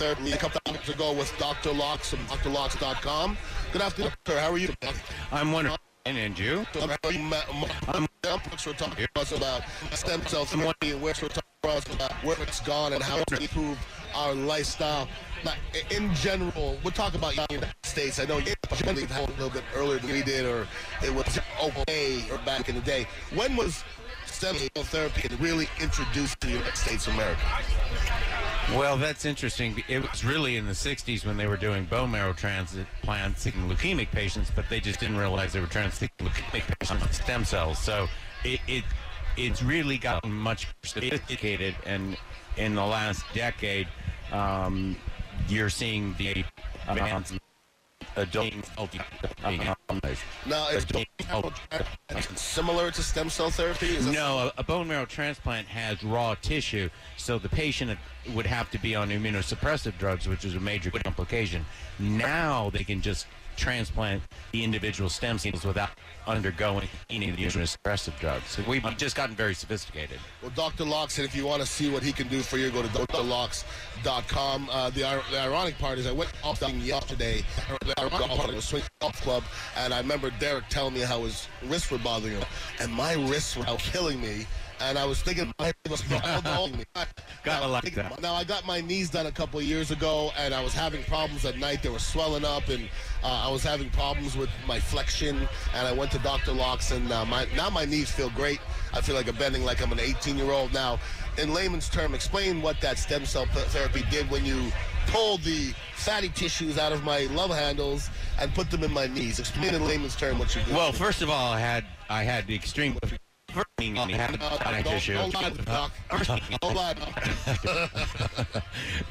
therapy a couple of months ago with Dr. Lox from drlox.com. Good afternoon, sir. How are you? I'm wonderful. And you? I'm we're talking to us about stem cell therapy, and we're talking to us about where it's gone and how it's improved our lifestyle. But in general, we're talking about the United States. I know you generally had a little bit earlier than we did, or it was okay or back in the day. When was stem cell therapy really introduced to the United States of America? Well, that's interesting. It was really in the 60s when they were doing bone marrow transplants in leukemic patients, but they just didn't realize they were transplanting leukemic patients with stem cells. So it's really gotten much more sophisticated, and in the last decade, you're seeing the adult now, is similar to stem cell therapy? No, a bone marrow transplant has raw tissue, so the patient would have to be on immunosuppressive drugs, which is a major complication. Now they can just transplant the individual stem cells without undergoing any of the immunosuppressive drugs. So we've just gotten very sophisticated. Well, Dr. Lox, and if you want to see what he can do for you, go to drlox.com. The ironic part is I went off yesterday. The ironic part was swing golf club, and I remember Derek telling me how his wrists were bothering him, and my wrists were killing me. And I was thinking, my was holding me. Gotta like that. Now, I got my knees done a couple of years ago, and I was having problems at night. They were swelling up, and I was having problems with my flexion. And I went to Dr. Lox, and now my knees feel great. I feel like I'm bending like I'm an 18-year-old. Now, in layman's term, explain what that stem cell therapy did when you pulled the fatty tissues out of my love handles and put them in my knees. Explain in layman's term what you did. Well, first of all, I had the extreme.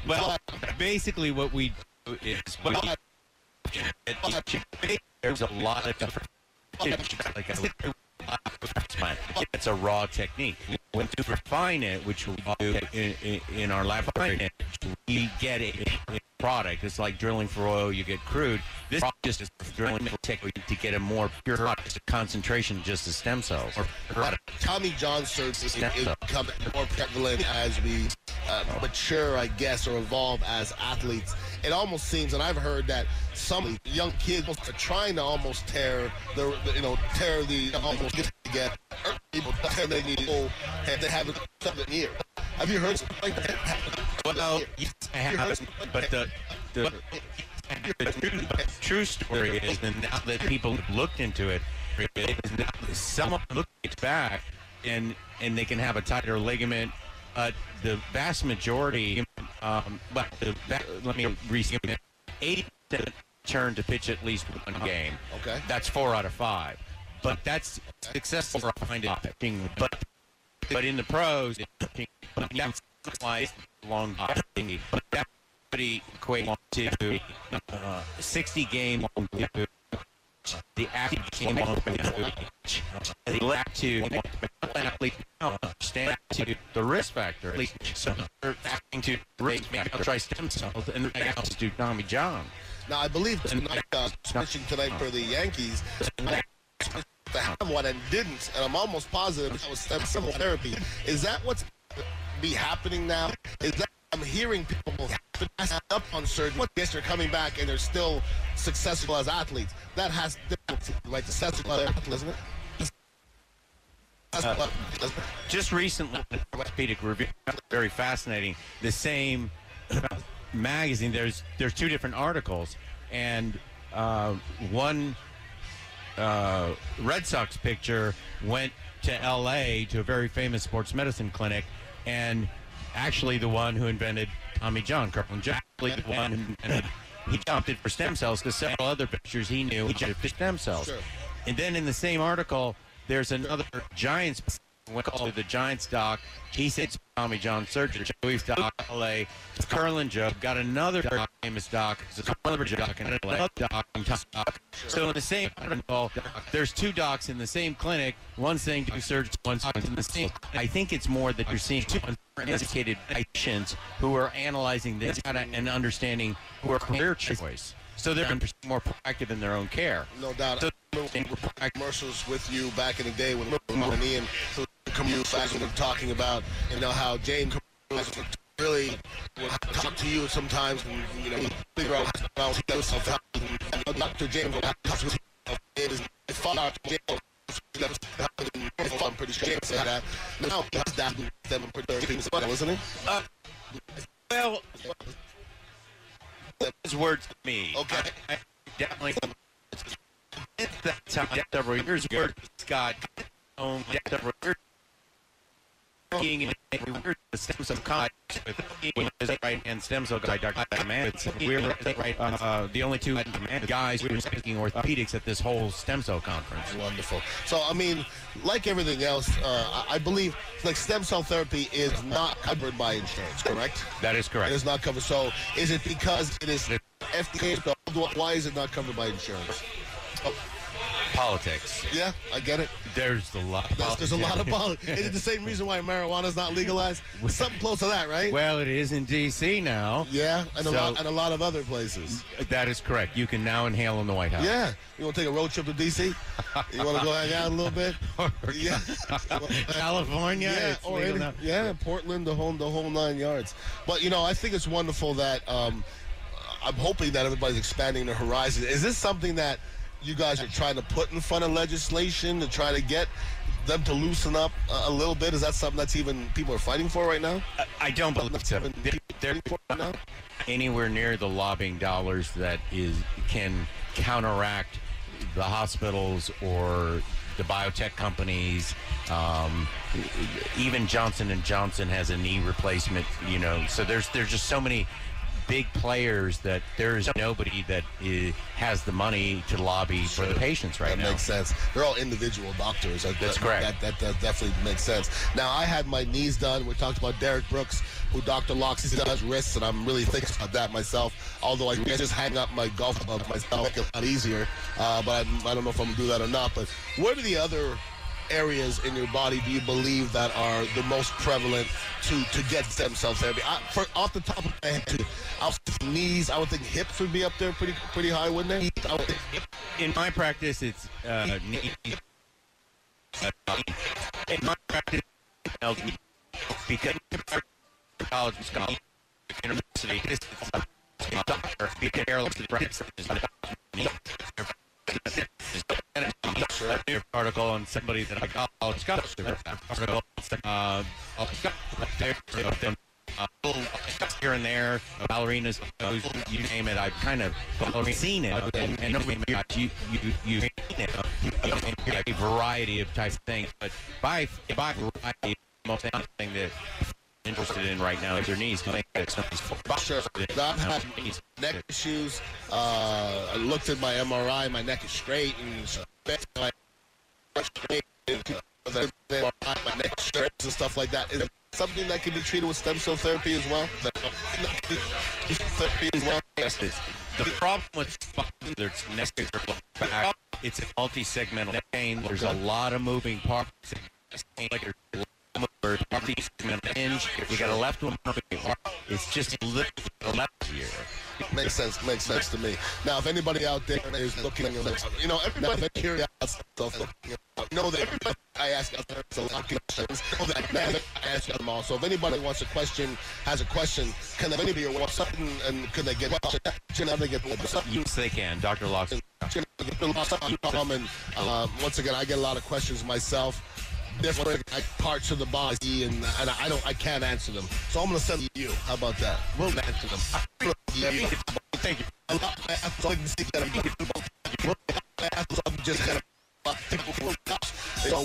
Well, basically what we do is there's a lot of different like it's a raw technique. When to refine it, which we do in our laboratory, we get a product. It's like drilling for oil, you get crude. This just is drilling technique to get a more pure product, concentration just as stem cells. Tommy John surgery is becoming more prevalent as we mature, I guess, or evolve as athletes. It almost seems, and I've heard that some young kids are trying to almost tear the almost get people tear their knee and they haven't 7 years. Have you heard something like that? Well, yes, I have, but the true story is that now that people have looked into it, someone looks back and they can have a tighter ligament. The vast majority, let me restate, 80% turn to pitch at least one game. Okay. That's 4 out of 5. But that's successful, I find it. But in the pros, long but that would equate to 60 game the active game the lack to athlete stand to the risk factor, at least so they're acting to the risk factor, try stem cells, and they have to do Tommy John. Now, I believe tonight, switching tonight for the Yankees, to have one and didn't, and I'm almost positive that was stem cell therapy. Is that what's be happening now? Is that I'm hearing people up on surgery? Yes, they're coming back and they're still successful as athletes. That has difficulty, right? Successful as athletes, isn't it? Just recently, Orthopedic Review, very fascinating. The same magazine. There's 2 different articles, and one Red Sox pitcher went to L.A. to a very famous sports medicine clinic, and actually the one who invented Tommy John, Kirkland Jones, the one who invented, he opted for stem cells because several other pitchers he knew he opted for stem cells. Sure. And then in the same article, there's another Giants went to the Giants doc. He said Tommy John surgery. Joey's doc, L.A. Curlin Joe got another doc, famous doc, another doc, and another doc. So in the same article, there's 2 docs in the same clinic. One saying do surgery, one's in the same. I think it's more that you're seeing 2 educated patients who are analyzing this and understanding who are career choice. So they're more proactive in their own care. No doubt. So, commercials with you back in the day when Ian come you fast and talking about how James really will talk to you sometimes and, figure out how he does stuff. Dr. James will talk with his father, I'm pretty sure he said that. Now, that's that. Them pretty things, wasn't it? Well, his words to me. Okay. I definitely. That's how several years ago, Scott, several years the stem cell contact with right and stem cell guy, Dr. We were right on the only two guys we were speaking orthopedics at this whole stem cell conference. Wonderful. So, I mean, like everything else, I believe like stem cell therapy is not covered by insurance, correct? That is correct. It is not covered. So, is it because it is FDA? Why is it not covered by insurance? Politics. Yeah, I get it. There's a lot of politics. There's a lot of politics. Is it the same reason why marijuana is not legalized? Something close to that, right? Well, it is in D.C. now. Yeah, and a lot of other places. That is correct. You can now inhale in the White House. Yeah. You want to take a road trip to D.C.? You want to go hang out a little bit? Yeah. California. Yeah, Portland, the whole 9 yards. But, I think it's wonderful that I'm hoping that everybody's expanding their horizon. Is this something that you guys are trying to put in front of legislation to try to get them to loosen up a little bit? Is that something that's even people are fighting for right now? I don't believe so. They're anywhere near the lobbying dollars that can counteract the hospitals or the biotech companies. Even Johnson & Johnson has a knee replacement, so there's just so many big players that there's nobody that has the money to lobby for the patients right now. That makes sense. They're all individual doctors. That's correct. That definitely makes sense. Now, I had my knees done. We talked about Derek Brooks, who Dr. Lox does wrists, and I'm really thinking about that myself. Although I can just hang up my golf club myself, make it a lot easier. But I don't know if I'm going to do that or not. But what are the other areas in your body do you believe that are the most prevalent to get stem cell therapy? Off the top of my head, knees, I would think hips would be up there pretty high, wouldn't they? In my practice, it's knees. In my practice, because college and scholar, university, doctor, an article on somebody that I got article here and there, ballerinas, you name it. I've kind of seen it, and you've seen it, a variety of types of things. But by variety, most anything that I'm interested in right now is your knees. Sure. I have neck issues. I looked at my MRI. My neck is straight and straight. My neck strips and stuff like that. Is it something that can be treated with stem cell therapy as well? Yes, the problem with there's neck back, it's a multi-segmental neck pain. There's a lot of moving parts. Like hinge. You got a left one. It's just a little left here. Makes sense to me. Now, if anybody out there is looking, everybody curious stuff. That everybody I ask out there is a lot of questions. I ask them all. So if anybody has a question, can they maybe or something, and can they get how they get Yes, they can. Dr. Lox. And once again, I get a lot of questions myself. Different parts of the body, and I can't answer them. So I'm going to send you. How about that? We'll answer them. Thank you.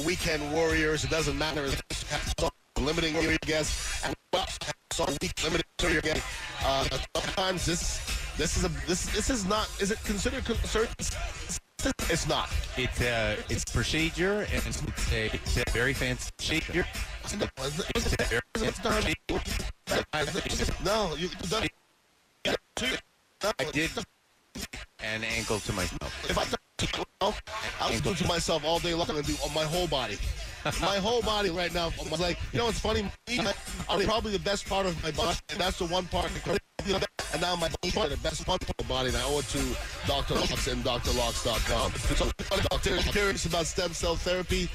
Weekend warriors. It doesn't matter. Limiting your guests. Limiting your guests. Sometimes this is not. Is it considered concern? It's not. It's procedure, and it's a very fancy procedure. No, you done. I did an ankle to myself. If I was doing to myself all day long. I'm gonna do on my whole body. My whole body right now. I was like, it's funny. I'm probably the best part of my body, and that's the one part and now my knees are the best part of my body, and I owe it to Dr. Lox and drlox.com. So, Dr. curious about stem cell therapy.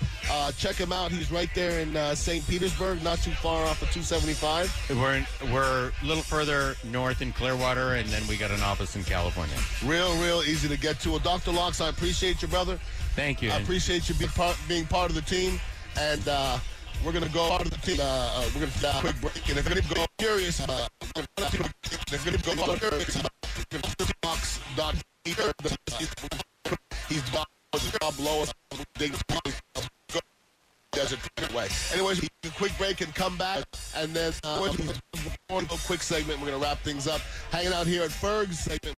Check him out. He's right there in St. Petersburg, not too far off of 275. We're a little further north in Clearwater, and then we got an office in California. Real easy to get to. Well, Dr. Lox, I appreciate you, brother. Thank you. I appreciate you being part of the team, and we're going to go part of the team. We're going to take a quick break, and if you're going to go curious, he's below us. Anyways, a quick break and come back, and then a quick segment. We're going to wrap things up. Hanging out here at Ferg's segment.